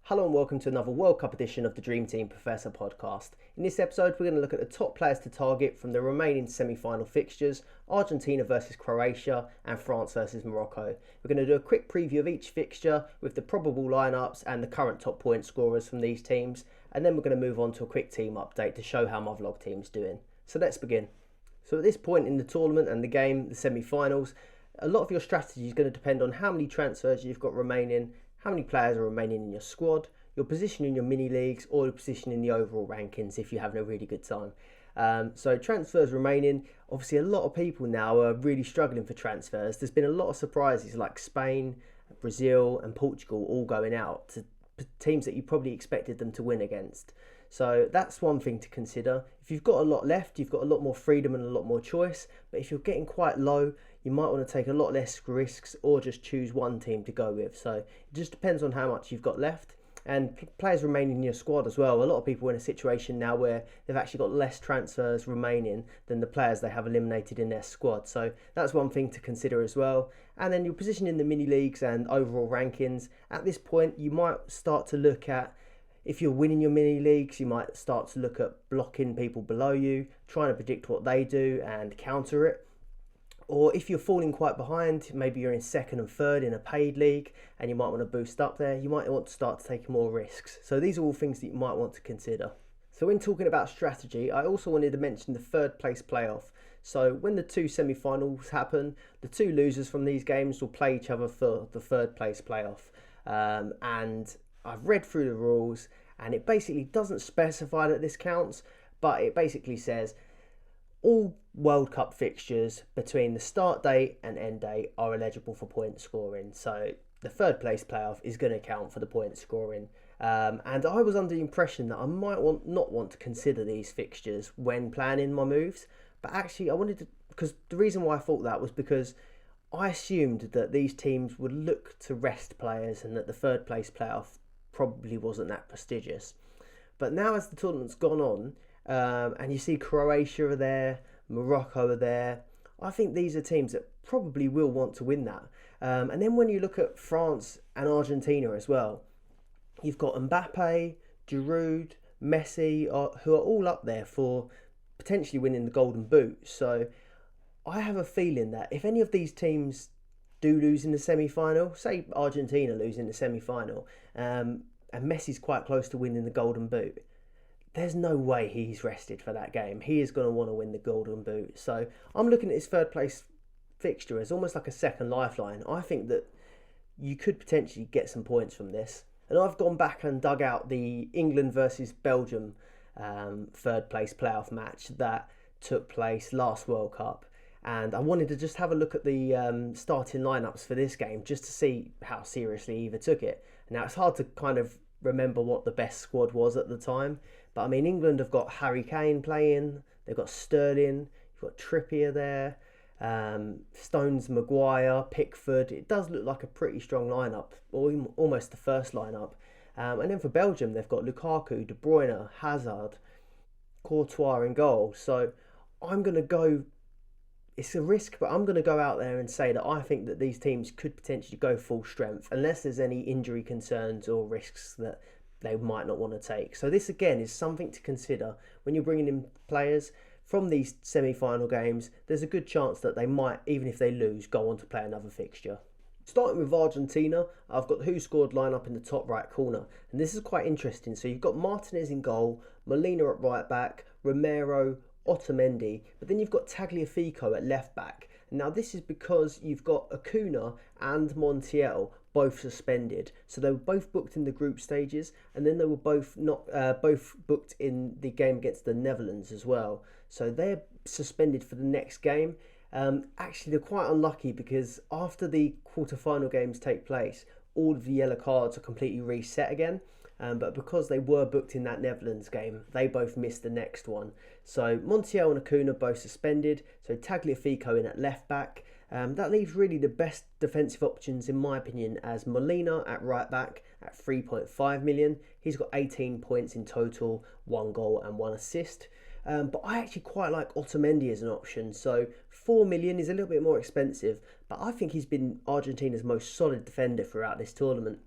Hello and welcome to another World Cup edition of the Dream Team Professor podcast. In this episode, we're going to look at the top players to target from the remaining semi-final fixtures, Argentina versus Croatia and France versus Morocco. We're going to do a quick preview of each fixture with the probable lineups and the current top point scorers from these teams, and then we're going to move on to a quick team update to show how my vlog team's doing. So let's begin. So at this point in the tournament and the game, the semi-finals, a lot of your strategy is going to depend on how many transfers you've got remaining, how many players are remaining in your squad, your position in your mini leagues, or your position in the overall rankings if you're having a really good time. So transfers remaining, obviously a lot of people now are really struggling for transfers. There's been a lot of surprises like Spain, Brazil and Portugal all going out to teams that you probably expected them to win against. So that's one thing to consider. If you've got a lot left, you've got a lot more freedom and a lot more choice. But if you're getting quite low, you might want to take a lot less risks or just choose one team to go with. So it just depends on how much you've got left. And players remaining in your squad as well. A lot of people are in a situation now where they've actually got less transfers remaining than the players they have eliminated in their squad. So that's one thing to consider as well. And then your position in the mini leagues and overall rankings. At this point, you might start to look at, if you're winning your mini leagues, you might start to look at blocking people below you, trying to predict what they do and counter it. Or if you're falling quite behind, maybe you're in second and third in a paid league and you might want to boost up there, you might want to start to take more risks. So these are all things that you might want to consider. So when talking about strategy, I also wanted to mention the third place playoff. So when the two semi-finals happen, the two losers from these games will play each other for the third place playoff. And I've read through the rules and it basically doesn't specify that this counts, but it basically says all World Cup fixtures between the start date and end date are eligible for point scoring. So the third place playoff is going to count for the point scoring. And I was under the impression that I might not want to consider these fixtures when planning my moves. But actually I wanted to, because the reason why I thought that was because I assumed that these teams would look to rest players and that the third place playoff probably wasn't that prestigious. But now as the tournament's gone on, and you see Croatia are there, Morocco are there, I think these are teams that probably will want to win that. And then when you look at France and Argentina as well, you've got Mbappe, Giroud, Messi, who are all up there for potentially winning the Golden Boot. So I have a feeling that if any of these teams do lose in the semi-final, say Argentina lose in the semi-final, and Messi's quite close to winning the Golden Boot, there's no way he's rested for that game. He is going to want to win the Golden Boot. So I'm looking at his third place fixture as almost like a second lifeline. I think that you could potentially get some points from this. And I've gone back and dug out the England versus Belgium third place playoff match that took place last World Cup. And I wanted to just have a look at the starting lineups for this game just to see how seriously either took it. Now it's hard to kind of remember what the best squad was at the time. But I mean, England have got Harry Kane playing, they've got Sterling, you've got Trippier there, Stones, Maguire, Pickford. It does look like a pretty strong lineup, or almost the first lineup. And then for Belgium, they've got Lukaku, De Bruyne, Hazard, Courtois in goal. So I'm going to go, it's a risk, but I'm going to go out there and say that I think that these teams could potentially go full strength, unless there's any injury concerns or risks that they might not want to take. So this again is something to consider when you're bringing in players from these semi-final games. There's a good chance that they might, even if they lose, go on to play another fixture. Starting with Argentina, I've got the who scored lineup in the top right corner, and this is quite interesting. So you've got Martinez in goal, Molina at right back, Romero, Otamendi, but then you've got Tagliafico at left back. Now this is because you've got Acuna and Montiel both suspended, so they were both booked in the group stages, and then they were both booked in the game against the Netherlands as well. So they're suspended for the next game. Actually, they're quite unlucky because after the quarter-final games take place, all of the yellow cards are completely reset again. But because they were booked in that Netherlands game, they both missed the next one. So Montiel and Acuna both suspended. So Tagliafico in at left back. That leaves really the best defensive options in my opinion as Molina at right back at 3.5 million. He's got 18 points in total, 1 goal and 1 assist. But I actually quite like Otamendi as an option. So 4 million is a little bit more expensive, but I think he's been Argentina's most solid defender throughout this tournament.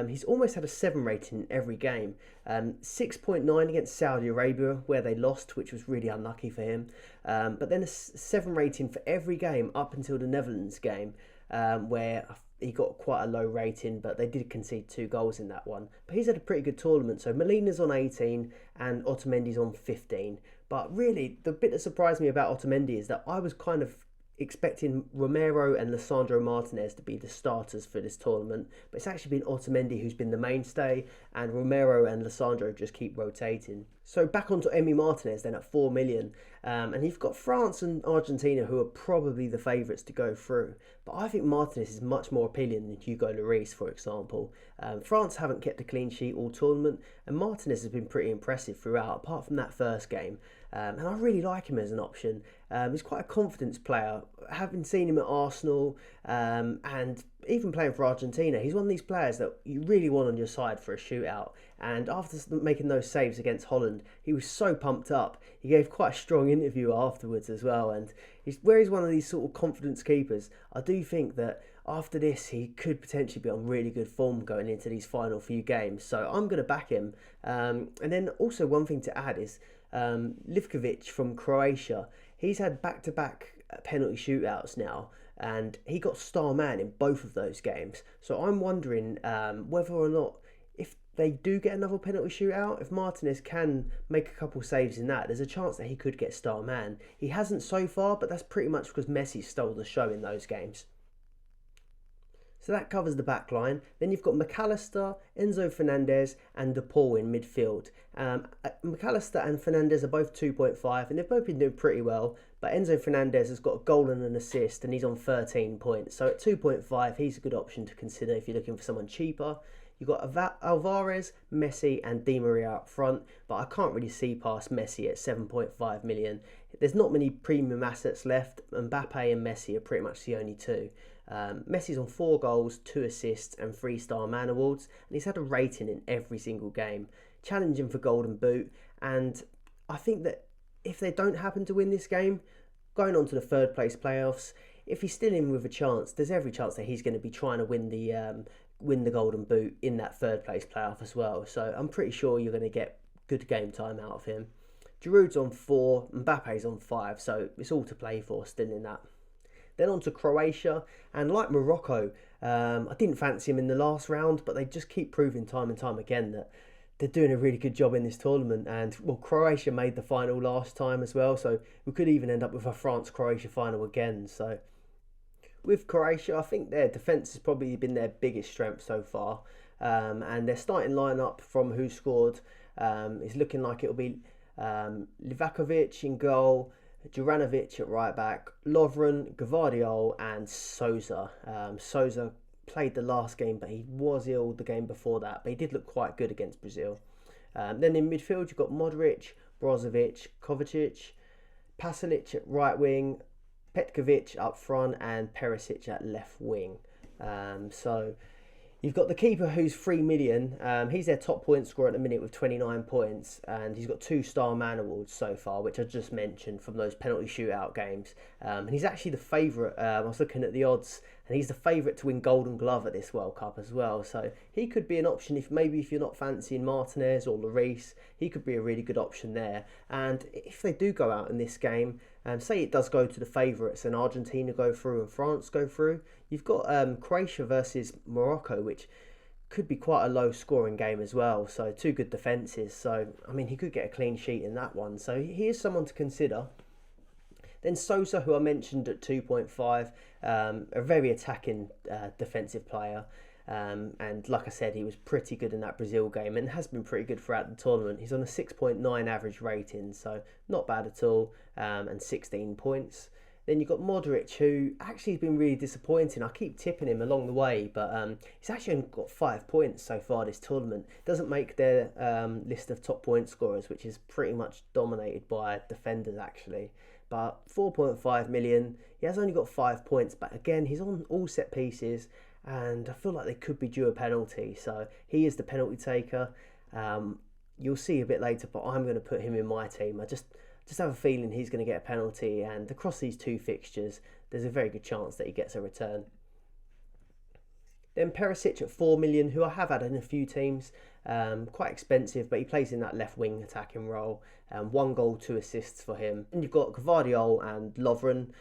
He's almost had a 7 rating in every game. 6.9 against Saudi Arabia, where they lost, which was really unlucky for him. But then a 7 rating for every game up until the Netherlands game, where he got quite a low rating, but they did concede 2 goals in that one. But he's had a pretty good tournament. So Molina's on 18 and Otamendi's on 15. But really, the bit that surprised me about Otamendi is that I was kind of expecting Romero and Lisandro Martinez to be the starters for this tournament, but it's actually been Otamendi who's been the mainstay, and Romero and Lisandro just keep rotating. So back onto Emi Martinez then at 4 million, and you've got France and Argentina who are probably the favourites to go through, but I think Martinez is much more appealing than Hugo Lloris, for example. France haven't kept a clean sheet all tournament, and Martinez has been pretty impressive throughout, apart from that first game. And I really like him as an option. He's quite a confidence player. Having seen him at Arsenal and even playing for Argentina, he's one of these players that you really want on your side for a shootout. And after making those saves against Holland, he was so pumped up. He gave quite a strong interview afterwards as well. And he's one of these sort of confidence keepers, I do think that after this, he could potentially be on really good form going into these final few games. So I'm going to back him. And then also one thing to add is Livkovic from Croatia. He's had back-to-back penalty shootouts now, and he got star man in both of those games. So I'm wondering whether or not, if they do get another penalty shootout, if Martinez can make a couple saves in that, there's a chance that he could get star man. He hasn't so far, but that's pretty much because Messi stole the show in those games. So that covers the back line. Then you've got McAllister, Enzo Fernandez and De Paul in midfield. McAllister and Fernandez are both 2.5 and they've both been doing pretty well. But Enzo Fernandez has got a goal and an assist and he's on 13 points. So at 2.5, he's a good option to consider if you're looking for someone cheaper. You've got Alvarez, Messi and Di Maria up front, but I can't really see past Messi at 7.5 million. There's not many premium assets left. Mbappe and Messi are pretty much the only two. Messi's on 4 goals, 2 assists and 3 star man awards, and he's had a rating in every single game, challenging for Golden Boot. And I think that if they don't happen to win this game, going on to the 3rd place playoffs, if he's still in with a chance, there's every chance that he's going to be trying to win the Golden Boot in that 3rd place playoff as well. So I'm pretty sure you're going to get good game time out of him. Giroud's on 4, Mbappe's on 5, so it's all to play for still in that. Then on to Croatia, and like Morocco, I didn't fancy him in the last round, but they just keep proving time and time again that they're doing a really good job in this tournament. And well, Croatia made the final last time as well, so we could even end up with a France-Croatia final again. So with Croatia, I think their defence has probably been their biggest strength so far, and their starting lineup from who scored is looking like it'll be Livakovic in goal, Juranovic at right back, Lovren, Gvardiol and Sousa. Sousa played the last game, but he was ill the game before that, but he did look quite good against Brazil. Then in midfield, you've got Modric, Brozovic, Kovacic, Pasalic at right wing, Petkovic up front and Perisic at left wing. So you've got the keeper who's 3 million. He's their top point scorer at the minute with 29 points, and he's got 2 star man awards so far, which I just mentioned from those penalty shootout games. And he's actually the favourite. I was looking at the odds, and he's the favourite to win Golden Glove at this World Cup as well. So he could be an option if you're not fancying Martinez or Lloris. He could be a really good option there. And if they do go out in this game, say it does go to the favourites and Argentina go through and France go through, you've got Croatia versus Morocco, which could be quite a low scoring game as well. So 2 good defences. So, I mean, he could get a clean sheet in that one. So he is someone to consider. Then Sousa, who I mentioned at 2.5, a very attacking defensive player. And like I said, he was pretty good in that Brazil game and has been pretty good throughout the tournament. He's on a 6.9 average rating, so not bad at all, and 16 points. Then you've got Modric, who actually has been really disappointing. I keep tipping him along the way, but he's actually only got 5 points so far this tournament. Doesn't make their list of top point scorers, which is pretty much dominated by defenders actually. But 4.5 million, he has only got 5 points, but again, he's on all set pieces, and I feel like they could be due a penalty. So he is the penalty taker. You'll see a bit later, but I'm going to put him in my team. I just have a feeling he's going to get a penalty, and across these 2 fixtures, there's a very good chance that he gets a return. Then Perisic at 4 million, who I have had in a few teams. Quite expensive, but he plays in that left wing attacking role. 1 goal, 2 assists for him. And you've got Gvardiol and Lovren,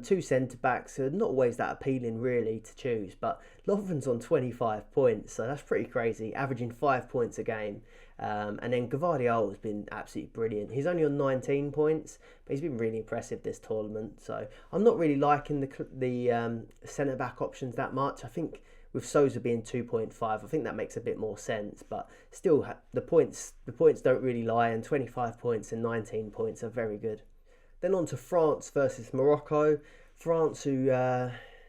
2 centre backs, who are not always that appealing really to choose. But Lovren's on 25 points, so that's pretty crazy, averaging 5 points a game. And then Gvardiol has been absolutely brilliant. He's only on 19 points, but he's been really impressive this tournament. So I'm not really liking the centre back options that much. I think with Sousa being 2.5, I think that makes a bit more sense. But still, the points don't really lie, and 25 points and 19 points are very good. Then on to France versus Morocco. France, who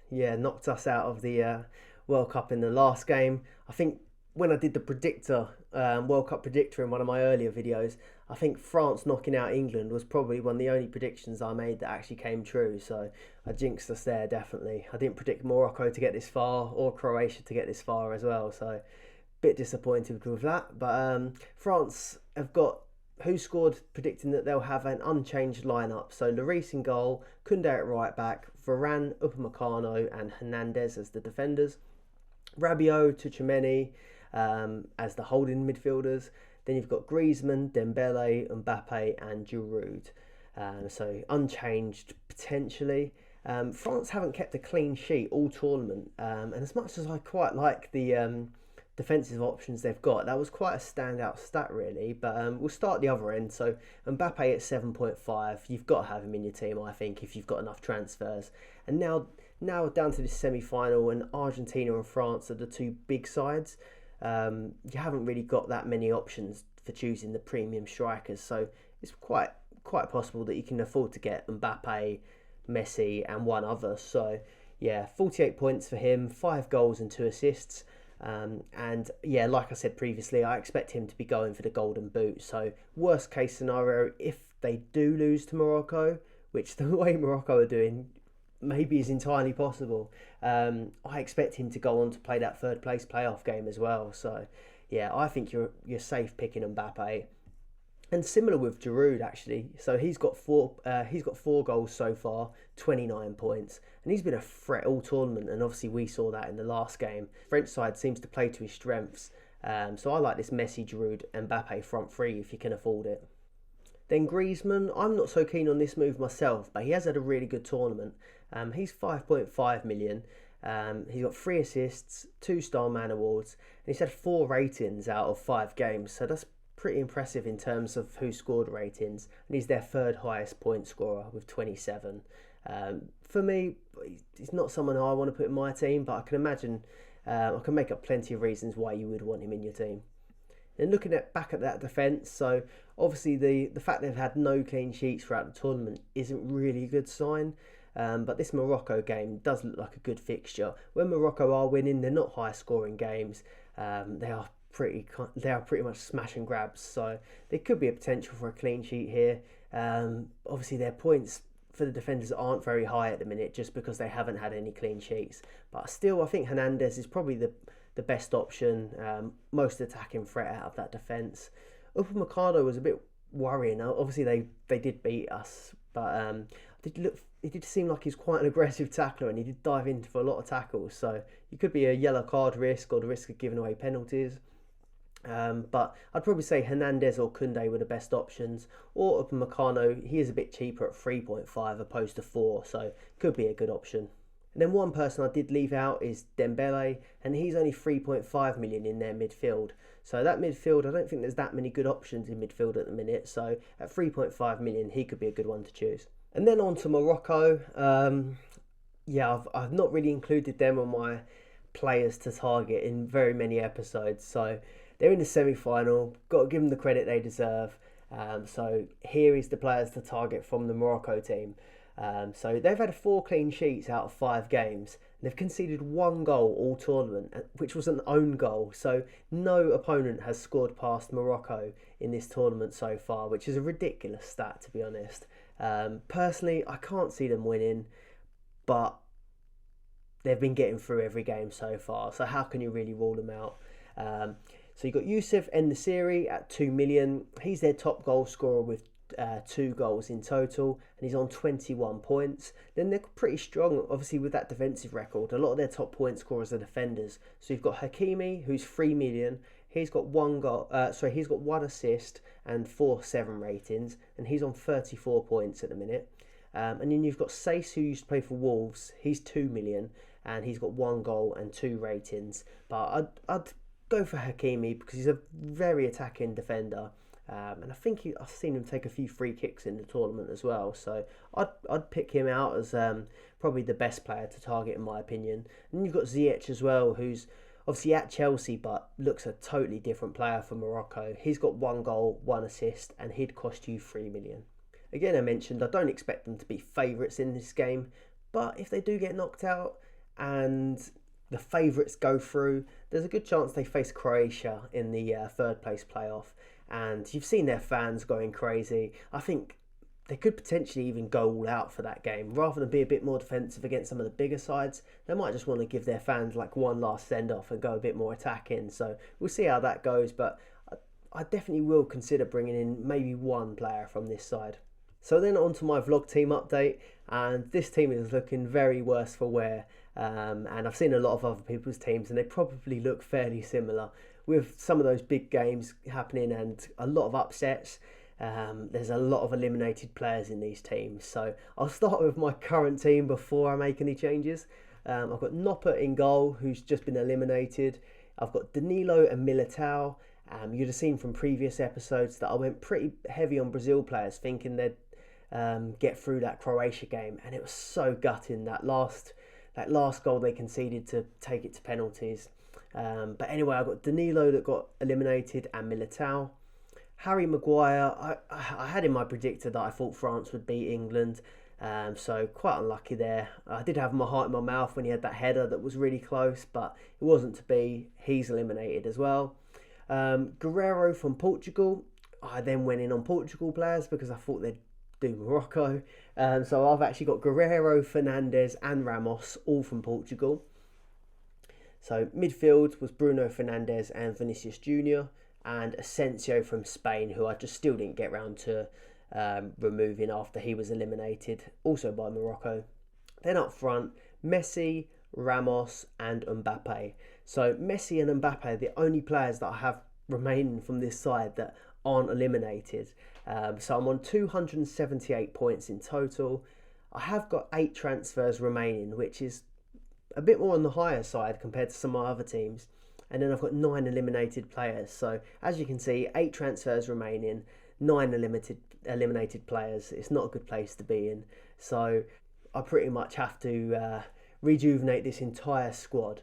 knocked us out of the World Cup in the last game. I think when I did the predictor, World Cup predictor in one of my earlier videos, I think France knocking out England was probably one of the only predictions I made that actually came true. So I jinxed us there, definitely. I didn't predict Morocco to get this far or Croatia to get this far as well. So a bit disappointed with that. But France have got Who Scored predicting that they'll have an unchanged lineup. So Lloris in goal, Koundé at right back, Varane, Upamecano and Hernandez as the defenders. Rabiot, Tchouaméni as the holding midfielders. Then you've got Griezmann, Dembele, Mbappe and Giroud. So unchanged potentially. France haven't kept a clean sheet all tournament. And as much as I quite like the defensive options they've got, that was quite a standout stat really. But we'll start the other end. So Mbappe at 7.5. You've got to have him in your team, I think, if you've got enough transfers. And now down to this semi-final, and Argentina and France are the two big sides. You haven't really got that many options for choosing the premium strikers, so it's quite possible that you can afford to get Mbappe, Messi and one other. So yeah, 48 points for him, 5 goals and 2 assists. And yeah, like I said previously, I expect him to be going for the golden boot. So worst case scenario, if they do lose to Morocco, which the way Morocco are doing maybe is entirely possible, I expect him to go on to play that third place playoff game as well. So yeah, I think you're safe picking Mbappe. And similar with Giroud actually. So he's got four goals so far, 29 points, and he's been a threat all tournament. And obviously we saw that in the last game. French side seems to play to his strengths. So I like this Messi, Giroud, Mbappe front three if you can afford it. Then Griezmann, I'm not so keen on this move myself, but he has had a really good tournament. He's 5.5 million. He's got 3 assists, 2 Star Man Awards, and he's had 4 ratings out of 5 games. So that's pretty impressive in terms of Who Scored ratings. And he's their 3rd highest point scorer with 27. For me, he's not someone I want to put in my team, but I can imagine, I can make up plenty of reasons why you would want him in your team. And looking back at that defence, so obviously the fact they've had no clean sheets throughout the tournament isn't really a good sign. But this Morocco game does look like a good fixture. When Morocco are winning, they're not high scoring games. They are pretty much smash and grabs. So there could be a potential for a clean sheet here. Obviously their points for the defenders aren't very high at the minute, just because they haven't had any clean sheets. But still, I think Hernandez is probably the best option, most attacking threat out of that defence. Upamecano was a bit worrying. Obviously they did beat us, but it did seem like he's quite an aggressive tackler, and he did dive in for a lot of tackles. So it could be a yellow card risk or the risk of giving away penalties. But I'd probably say Hernandez or Koundé were the best options, or Upamecano. He is a bit cheaper at 3.5 opposed to 4, so could be a good option. And then one person I did leave out is Dembele, and he's only 3.5 million in their midfield. So that midfield, I don't think there's that many good options in midfield at the minute. So at 3.5 million, he could be a good one to choose. And then on to Morocco. I've not really included them on my players to target in very many episodes. So they're in the semi-final. Got to give them the credit they deserve. So here is the players to target from the Morocco team. So they've had 4 clean sheets out of 5 games. They've conceded 1 goal all tournament, which was an own goal. So no opponent has scored past Morocco in this tournament so far, which is a ridiculous stat, to be honest. Personally, I can't see them winning, but they've been getting through every game so far. So how can you really rule them out? So you've got Youssef En-Nesyri at 2 million. He's their top goal scorer with 2 goals in total, and he's on 21 points. Then they're pretty strong, obviously, with that defensive record. A lot of their top point scorers are defenders. So you've got Hakimi, who's 3 million. He's got one goal. He's got 1 assist and 4-7 ratings, and he's on 34 points at the minute. And then you've got Sace, who used to play for Wolves. He's 2 million, and he's got 1 goal and 2 ratings. But I'd go for Hakimi because he's a very attacking defender. And I think I've seen him take a few free kicks in the tournament as well. So I'd pick him out as probably the best player to target in my opinion. And you've got Ziyech as well, who's obviously at Chelsea but looks a totally different player for Morocco. He's got 1 goal, 1 assist, and he'd cost you 3 million. Again, I mentioned I don't expect them to be favourites in this game, but if they do get knocked out and the favourites go through, there's a good chance they face Croatia in the third place playoff. And you've seen their fans going crazy. I think they could potentially even go all out for that game. Rather than be a bit more defensive against some of the bigger sides, they might just want to give their fans like one last send-off and go a bit more attacking. So we'll see how that goes, but I definitely will consider bringing in maybe one player from this side. So then on to my vlog team update, and this team is looking very worse for wear. And I've seen a lot of other people's teams and they probably look fairly similar. With some of those big games happening and a lot of upsets, there's a lot of eliminated players in these teams. So I'll start with my current team before I make any changes. I've got Noppert in goal, who's just been eliminated. I've got Danilo and Militao. You'd have seen from previous episodes that I went pretty heavy on Brazil players, thinking they'd get through that Croatia game, and it was so gutting that last goal they conceded to take it to penalties. But anyway, I got Danilo that got eliminated and Militao. Harry Maguire, I had in my predictor that I thought France would beat England, so quite unlucky there. I did have my heart in my mouth when he had that header that was really close, but it wasn't to be. He's eliminated as well. Guerreiro from Portugal, I then went in on Portugal players because I thought they'd do Morocco. So I've actually got Guerreiro, Fernandes and Ramos, all from Portugal. So midfield was Bruno Fernandes and Vinicius Junior, and Asensio from Spain, who I just still didn't get round to removing after he was eliminated, also by Morocco. Then up front, Messi, Ramos and Mbappe. So Messi and Mbappe are the only players that I have remaining from this side that aren't eliminated. So I'm on 278 points in total. I have got 8 transfers remaining, which is a bit more on the higher side compared to some of my other teams. And then I've got 9 eliminated players. So as you can see, 8 transfers remaining, 9 eliminated players. It's not a good place to be in. So I pretty much have to rejuvenate this entire squad.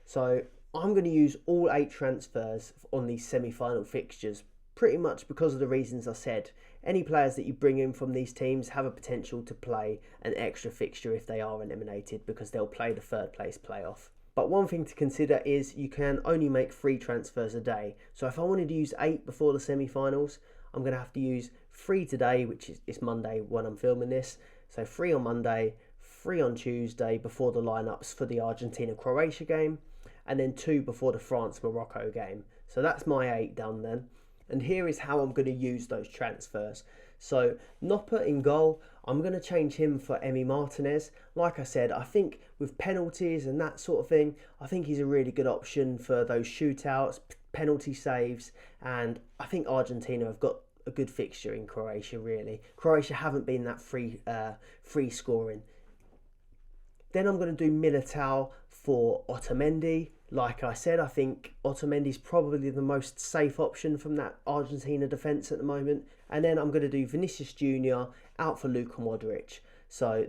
So I'm going to use all 8 transfers on these semi-final fixtures, pretty much because of the reasons I said. Any players that you bring in from these teams have a potential to play an extra fixture if they are eliminated, because they'll play the third place playoff. But one thing to consider is you can only make 3 transfers a day. So if I wanted to use 8 before the semi-finals, I'm going to have to use 3 today, which is Monday when I'm filming this. So 3 on Monday, 3 on Tuesday before the lineups for the Argentina-Croatia game, and then 2 before the France-Morocco game. So that's my 8 done then. And here is how I'm going to use those transfers. So Noppert in goal, I'm going to change him for Emi Martinez. Like I said, I think with penalties and that sort of thing, I think he's a really good option for those shootouts, penalty saves, and I think Argentina have got a good fixture in Croatia, really. Croatia haven't been that free scoring. Then I'm going to do Militao for Otamendi. Like I said, I think Otamendi's probably the most safe option from that Argentina defence at the moment. And then I'm going to do Vinicius Junior out for Luka Modric. So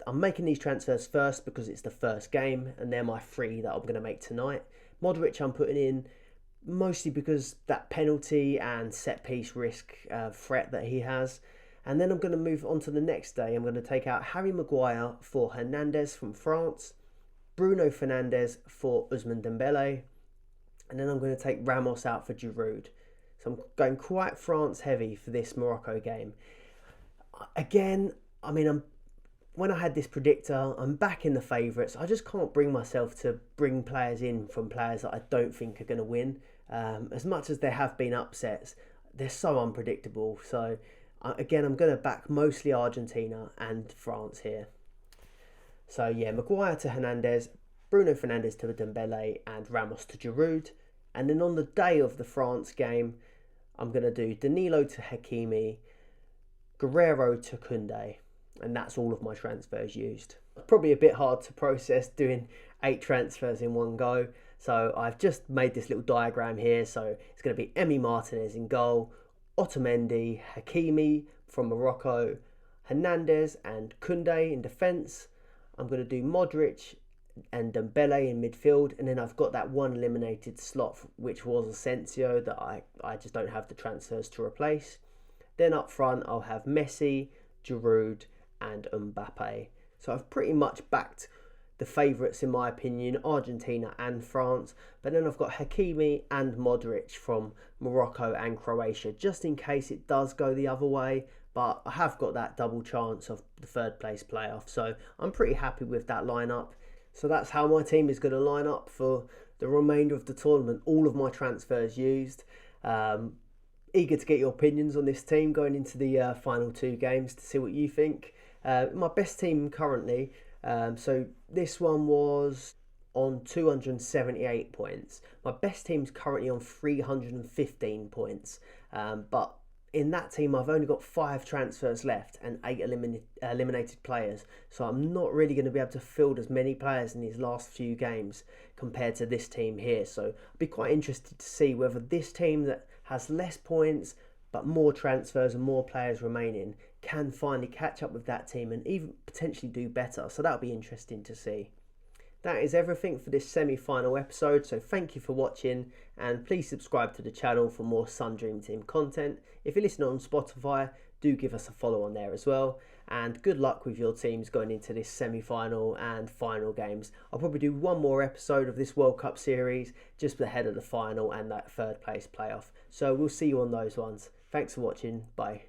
I'm making these transfers first because it's the first game, and they're my 3 that I'm going to make tonight. Modric I'm putting in mostly because that penalty and set piece risk threat that he has. And then I'm going to move on to the next day. I'm going to take out Harry Maguire for Hernandez from France, Bruno Fernandes for Ousmane Dembele, and then I'm going to take Ramos out for Giroud. So I'm going quite France heavy for this Morocco game. Again, I mean, when I had this predictor, I'm back in the favourites. I just can't bring myself to bring players in from players that I don't think are going to win. As much as there have been upsets, they're so unpredictable. So Again, I'm going to back mostly Argentina and France here. So yeah, Maguire to Hernandez, Bruno Fernandes to Dembele, and Ramos to Giroud. And then on the day of the France game, I'm going to do Danilo to Hakimi, Guerrero to Koundé, and that's all of my transfers used. It's probably a bit hard to process doing 8 transfers in one go, so I've just made this little diagram here. So it's going to be Emi Martinez in goal, Otamendi, Hakimi from Morocco, Hernandez and Koundé in defence. I'm going to do Modric and Dembele in midfield, and then I've got that one eliminated slot which was Asensio that I just don't have the transfers to replace. Then up front I'll have Messi, Giroud and Mbappe. So I've pretty much backed the favourites in my opinion, Argentina and France, but then I've got Hakimi and Modric from Morocco and Croatia just in case it does go the other way. But I have got that double chance of the third place playoff, so I'm pretty happy with that lineup. So that's how my team is going to line up for the remainder of the tournament. All of my transfers used. Eager to get your opinions on this team going into the final 2 games to see what you think. My best team currently, so this one was on 278 points. My best team's currently on 315 points, but in that team, I've only got 5 transfers left and 8 eliminated players. So I'm not really going to be able to field as many players in these last few games compared to this team here. So I'd be quite interested to see whether this team that has less points but more transfers and more players remaining can finally catch up with that team and even potentially do better. So that'll be interesting to see. That is everything for this semi-final episode, so thank you for watching and please subscribe to the channel for more Sun Dream Team content. If you're listening on Spotify, do give us a follow on there as well, and good luck with your teams going into this semi-final and final games. I'll probably do one more episode of this World Cup series just ahead of the final and that third place playoff, so we'll see you on those ones. Thanks for watching, bye.